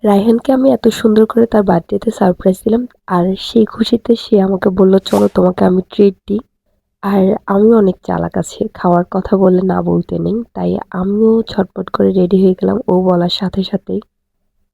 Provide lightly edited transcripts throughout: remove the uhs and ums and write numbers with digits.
রায়হানকে আমি এত সুন্দর করে তার বার্থডেতে সারপ্রাইজ দিলাম। আর সেই খুশিতে সে আমাকে বলল, "চলো তোমাকে আমি ট্রিট দিই।" আর আমিও অনেক চালাক আছি। খাওয়ার কথা বললে না বলতে নেই। তাই আমিও ঝটপট করে রেডি হয়ে গেলাম ও বলার সাথে সাথেই।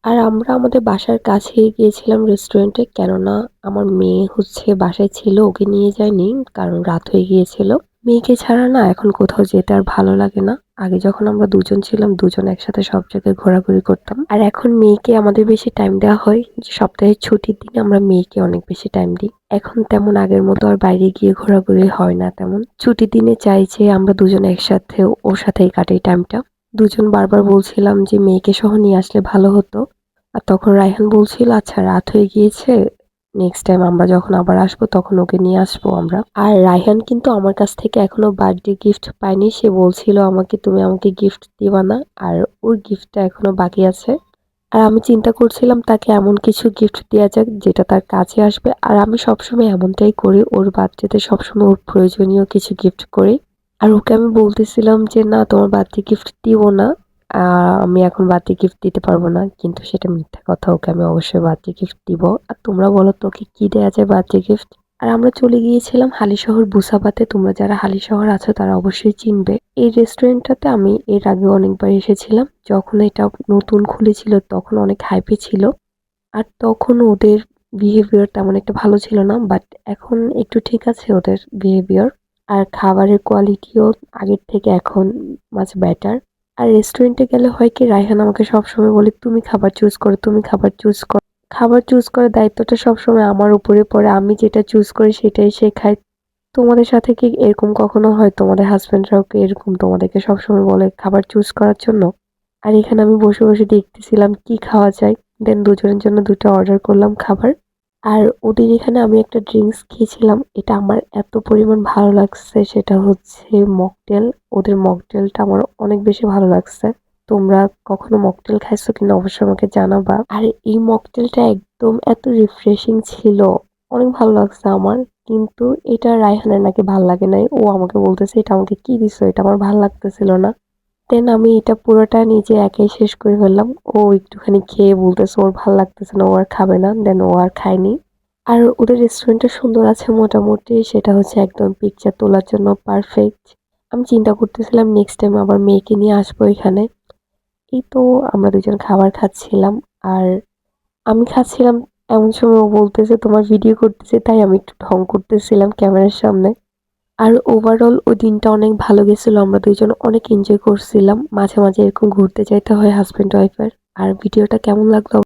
আর আমরা আমাদের বাসার কাছেই গিয়েছিলাম রেস্টুরেন্টে। কেননা আমার মেয়ে বাসায় ছিল, ওকে নিয়ে যাইনি। কারণ রাত হয়ে গিয়েছিল। মেয়েকে ছাড়া না এখন কোথাও যেতে আর ভালো লাগে না। আগে যখন আমরা দুজন ছিলাম, দুজন একসাথে সব জায়গায় ঘোরাঘুরি করতাম। আর এখন মেয়েকে আমাদের বেশি টাইম দেওয়া হয়। যে সপ্তাহের ছুটির দিনে আমরা মেয়েকে অনেক বেশি টাইম দিই। এখন তেমন আগের মতো আর বাইরে গিয়ে ঘোরাঘুরি হয় না তেমন। ছুটির দিনে চাই যে আমরা দুজন একসাথে ওর সাথেই কাটাই টাইমটা। দুজন বারবার বলছিলাম যে মেয়েকে সহ নিয়ে আসলে ভালো হতো। আর তখন রায়হান বলছিল, "আচ্ছা রাত হয়ে গিয়েছে। নেক্সট টাইম আমরা যখন আবার আসবো তখন ওকে নিয়ে আসবো আমরা।" আর রায়হান কিন্তু আমার কাছ থেকে এখনো বার্থডে গিফট পায়নি। সে বলছিল আমাকে, "তুমি আমাকে গিফট দিবা না?" আর ওর গিফটটা এখনো বাকি আছে। আর আমি চিন্তা করছিলাম তাকে এমন কিছু গিফট দেয়া যাক যেটা তার কাজে আসবে। আর আমি সবসময় এমনটাই করি। ওর বার্থডেতে সবসময় ওর প্রয়োজনীয় কিছু গিফট করি। আর ওকে আমি বলতেছিলাম যে, "না তোমার বার্থডে গিফট দিব না। আ আমি এখন বার্থডে গিফট দিতে পারব না।" কিন্তু সেটা মিথ্যা কথা। ওকে আমি অবশ্যই বার্থডে গিফট দিব। আর তোমরা বলো তো ওকে কি দেয়া যায় বার্থডে গিফট? আর আমরা চলে গিয়েছিলাম হালিশহর বুসাবাতে। তোমরা যারা হালিশহর আছো তারা অবশ্যই চিনবে। এই রেস্টুরেন্টটাতে আমি এর আগেও অনেকবার এসেছিলাম। যখন এটা নতুন খুলেছিল তখন অনেক হাইপে ছিল। আর তখন ওদের বিহেভিয়ার তেমন একটা ভালো ছিল না। বাট এখন একটু ঠিক আছে ওদের বিহেভিয়ার। আর খাবারের কোয়ালিটিও আগের থেকে এখন মাচ বেটার। আর রেস্টুরেন্টে গেলে হয় কি, রায়হান আমাকে সবসময় বলে, "তুমি খাবার চুজ করো, তুমি খাবার চুজ করো।" খাবার চুজ করার দায়িত্বটা সবসময় আমার উপরে পড়ে। আমি যেটা চুজ করি সেটাই সে খায়। তোমাদের সাথে কি এরকম কখনো হয়? তোমাদের হাসব্যান্ডরাও কি এরকম তোমাদেরকে সবসময় বলে খাবার চুজ করার জন্য? আর এখানে আমি বসে বসে দেখতেছিলাম কি খাওয়া যায়। দেন দুজনের জন্য ২ টা অর্ডার করলাম খাবার। আর ওদের এখানে আমি একটা ড্রিংকস খেয়েছিলাম। এটা আমার এত পরিমাণ ভালো লাগছে, সেটা হচ্ছে মকটেল। ওদের মকটেলটা আমার অনেক বেশি ভালো লাগছে। তোমরা কখনো মকটেল খাইছো কিনা অবশ্যই আমাকে জানাবা। আর এই মকটেলটা একদম এত রিফ্রেশিং ছিল। অনেক ভালো লাগছে আমার। কিন্তু এটা রায়হানের নাকি ভাল লাগে নাই। ও আমাকে বলতেছে, "এটা আমাকে কি দিছো? এটা আমার ভাল লাগতেছিল না।" দেন আমি এটা পুরোটা নিজে একাই শেষ করে ফেললাম। ও একটুখানি খেয়ে বলতেছে ওর ভাল লাগতেছে না, ও আর খাবে না। দেন ও আর খায়নি। আর ওদের রেস্টুরেন্টটা সুন্দর আছে মোটামুটি। সেটা হচ্ছে একদম পিকচার তোলার জন্য পারফেক্ট। আমি চিন্তা করতেছিলাম নেক্সট টাইম আবার মেয়েকে নিয়ে আসবো এখানে। এই তো আমরা দুজন খাবার খাচ্ছিলাম। আর আমি খাচ্ছিলাম, এমন সময় ও বলতেছে, "তোমার ভিডিও করতেছি।" তাই আমি একটু ঢং করতেছিলাম ক্যামেরার সামনে। আর ওভারঅল ওই দিনটা অনেক ভালো গেছিল। আমরা ২ জন অনেক এনজয় করছিলাম। মাঝে মাঝে এরকম ঘুরতে যাইতে হয় হাসব্যান্ড ওয়াইফ এর। আর ভিডিওটা কেমন লাগলো